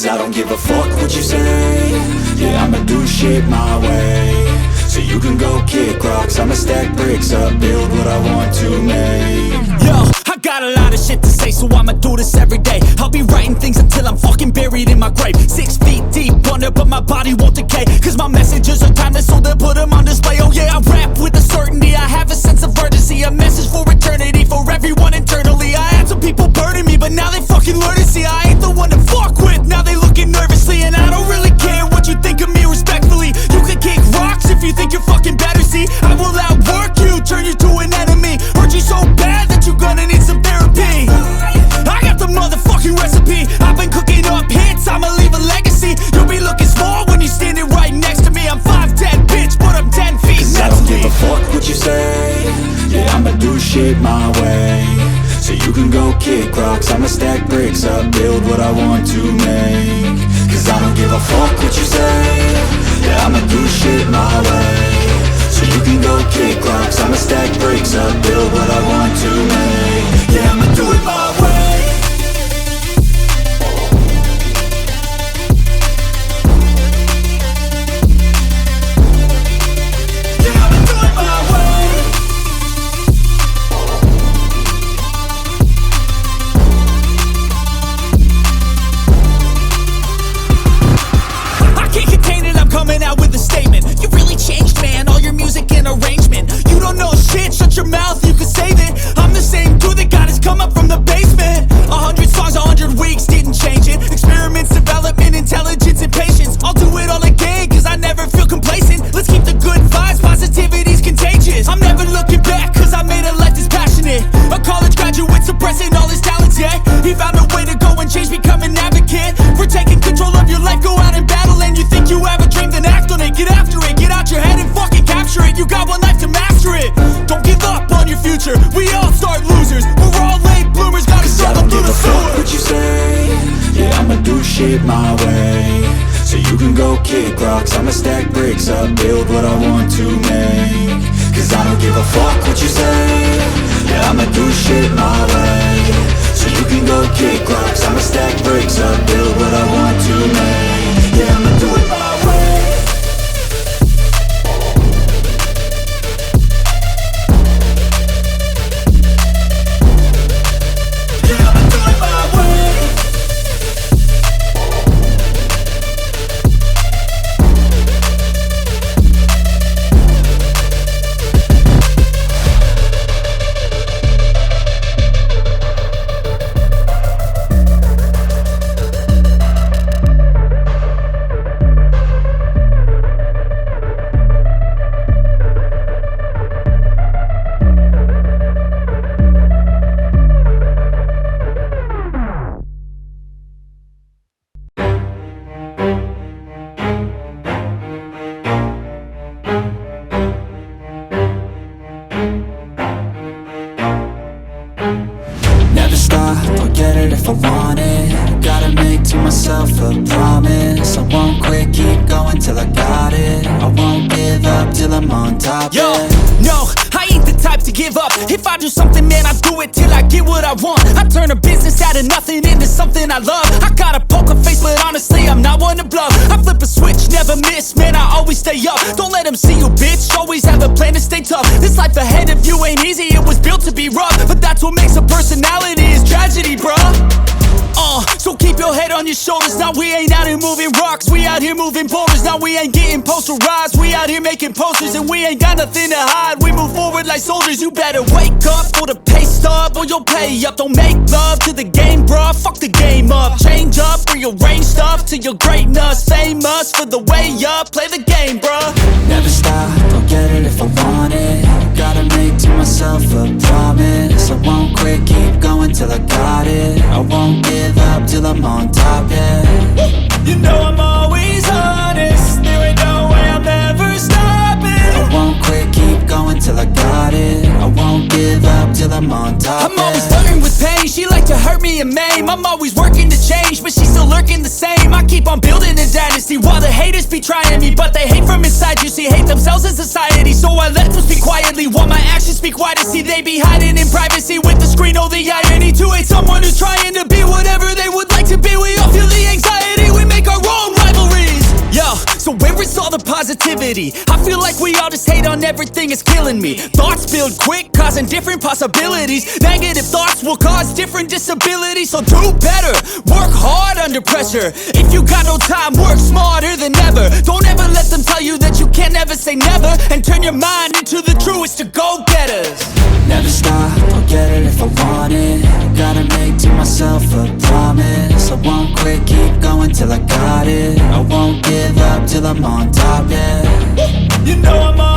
Cause I don't give a fuck what you say. Yeah, I'ma do shit my way. So you can go kick rocks, I'ma stack bricks up, build what I want to make. Yo, I got a lot of shit to say, so I'ma do this every day. I'll be writing things until I'm fucking buried in my grave. 6 feet deep under, but my body won't decay. Cause my messages are timeless, so they'll put them on display. Oh yeah, I rap with a certainty, I have a sense of urgency. A message for eternity, for everyone internally. I had some people burning me, but now they fucking learn to see I ain't the one to fuck with, now they looking nervously. And I don't really care what you think of me, respectfully. You can kick rocks if you think you're fucking better, see. I will outwork you, turn you to an enemy. Hurt you so bad that you're gonna need some therapy. I got the motherfucking recipe. I've been cooking up hits, I'ma leave a legacy. You'll be looking small when you're standing right next to me. I'm 5'10", bitch, but I'm 10 feet Cause next I don't to me. give a fuck what you say. Yeah, I'ma do shit my way. So you can go kick rocks, I'ma stack bricks up, build what I want to make. Cause I don't give a fuck what you say. Yeah, I'ma do shit my way. So you can go kick rocks, I'ma stack bricks up, build what I want to make. Yeah, I'ma do it my way. Coming out with a statement. You really changed, man, all your music and arrangement. You don't know shit, shut your mouth, you can save it. I'm the same dude that got his come up from the basement. 100 songs, 100 weeks, didn't change it. Experiments, development, intelligence, and patience. I'll do it all again, cause I never feel complacent. Let's keep the good vibes, positivity's contagious. I'm never looking back, cause I made a life that's passionate. A college graduate suppressing all his talents, yeah. He found a way to go and change, become an advocate. For taking control of your life, go out and battle. And you think you have a dream, then act on it. Get after it, get out your head and fucking capture it. You got one life to master it. Don't give up on your future, we all start losers. We're all late bloomers, gotta start them through the sewer. I don't give a fuck what you say. Yeah, I'ma do shit my way. So you can go kick rocks, I'ma stack bricks up, build what I want to make. Cause I don't give a fuck what you say. Yeah, I'ma do shit my way. So you can go kick rocks, I'ma stack bricks up, build what I want to make. Yeah, I'ma do it my way. Yeah, I'ma do it my way. Never stop, I'll get it if I want it. Gotta make to myself a promise. I won't quit, keep going till I got it. I won't give up till I'm on top. Yo, yeah. no, I ain't the type to give up. If I do something, man, I do it till I get what I want. I turn a business out of nothing into something I love. I got a poker face, but honestly, I'm not one to bluff. I flip a switch, never miss, man, I always stay up. Don't let them see you, bitch, always have a plan to stay tough. This life ahead of you ain't easy, it was built to be rough. But that's what makes a personality, is tragedy, bruh. So keep your head on your shoulders. Now we ain't out here moving rocks, we out here moving boulders. Now we ain't getting posterized, we out here making posters. And we ain't got nothing to hide, we move forward like soldiers. You better wake up for the pay stub, or you'll pay up. Don't make love to the game, bruh, fuck the game up. Change up, rearrange stuff to your greatness. Famous for the way up, play the game, bruh. Never stop, I'll get it if I want it. Gotta make to myself a promise. I won't quit, keep going till I got it. I won't give up till I'm on top, yeah. You know I'm always honest, there ain't no way I'm ever stopping. I won't quit, keep going till I got it. I won't give up till I'm on top, I'm always flirting with pain, she like to hurt me and maim. I'm always working to change, but she's still lurking the same. I keep on building a dynasty while the haters be trying me. But they hate from inside, you see, hate themselves in society. So I let them speak quietly while my actions speak wider. See, they be hiding in privacy with the screen. Oh, the irony to hate someone who's trying to be whatever they would like to be. We all feel the anxiety, we But where is all the positivity? I feel like we all just hate on everything, it's killing me. Thoughts build quick, causing different possibilities. Negative thoughts will cause different disabilities. So do better, work hard under pressure. If you got no time, work smarter than ever. Don't ever let them tell you that you can't ever say never. And turn your mind into the truest of go-getters. Never stop, I'll get it if I want it. Gotta make to myself a promise. I won't quit, keep going till I got it. I won't give up till I'm on top, yeah. You know I'm on